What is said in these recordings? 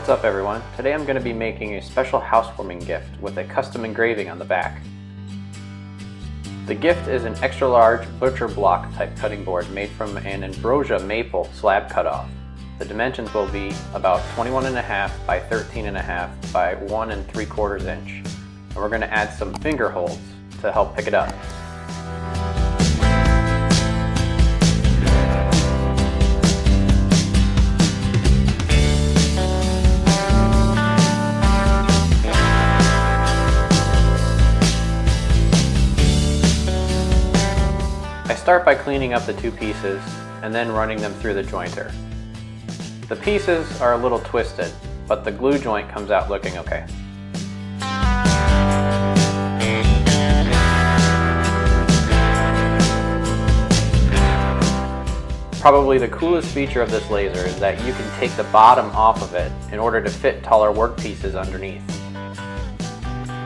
What's up everyone? Today I'm going to be making a special housewarming gift with a custom engraving on the back. The gift is an extra large butcher block type cutting board made from an Ambrosia maple slab cutoff. The dimensions will be about 21.5 by 13.5 by 1 3/4 inch. And we're going to add some finger holes to help pick it up. I start by cleaning up the two pieces and then running them through the jointer. The pieces are a little twisted, but the glue joint comes out looking okay. Probably the coolest feature of this laser is that you can take the bottom off of it in order to fit taller work pieces underneath.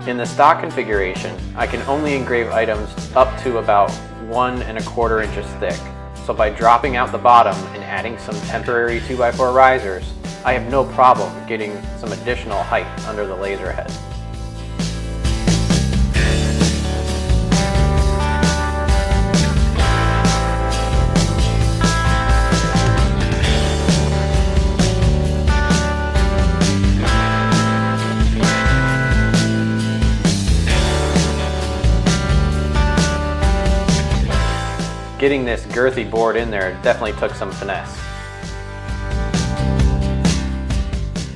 In the stock configuration, I can only engrave items up to about 1 1/4 inches thick. So by dropping out the bottom and adding some temporary 2x4 risers, I have no problem getting some additional height under the laser head. Getting this girthy board in there definitely took some finesse.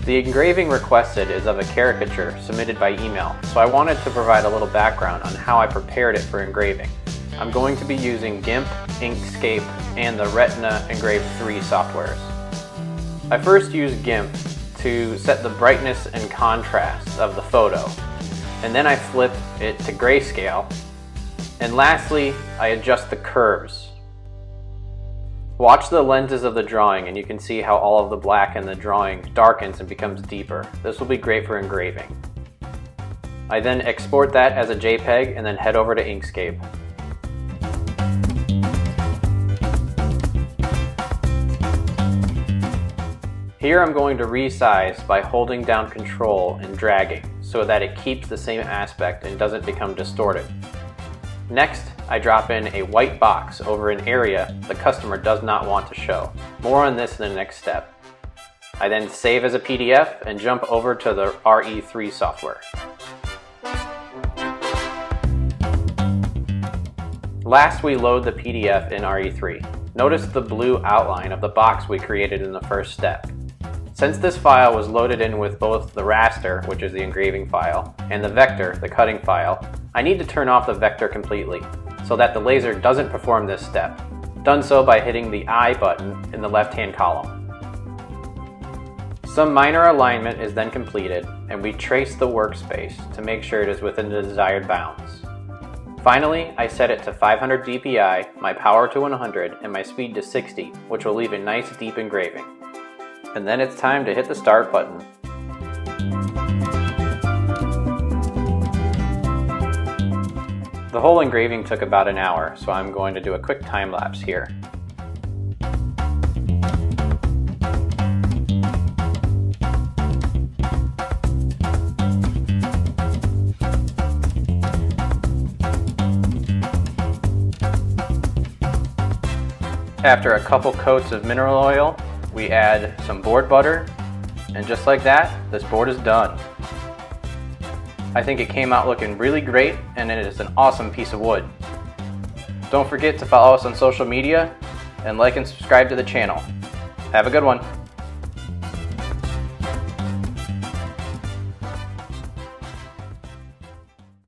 The engraving requested is of a caricature submitted by email, so I wanted to provide a little background on how I prepared it for engraving. I'm going to be using GIMP, Inkscape, and the Retina Engraved 3 softwares. I first used GIMP to set the brightness and contrast of the photo, and then I flip it to grayscale. And lastly, I adjust the curves. Watch the lenses of the drawing and you can see how all of the black in the drawing darkens and becomes deeper. This will be great for engraving. I then export that as a JPEG and then head over to Inkscape. Here I'm going to resize by holding down Control and dragging so that it keeps the same aspect and doesn't become distorted. Next, I drop in a white box over an area the customer does not want to show. More on this in the next step. I then save as a PDF and jump over to the RE3 software. Last, we load the PDF in RE3. Notice the blue outline of the box we created in the first step. Since this file was loaded in with both the raster, which is the engraving file, and the vector, the cutting file, I need to turn off the vector completely so that the laser doesn't perform this step. Done so by hitting the I button in the left-hand column. Some minor alignment is then completed, and we trace the workspace to make sure it is within the desired bounds. Finally, I set it to 500 dpi, my power to 100, and my speed to 60, which will leave a nice deep engraving. And then it's time to hit the start button. The whole engraving took about an hour, so I'm going to do a quick time lapse here. After a couple coats of mineral oil, we add some board butter, and just like that, this board is done. I think it came out looking really great, and it is an awesome piece of wood. Don't forget to follow us on social media, and like and subscribe to the channel. Have a good one.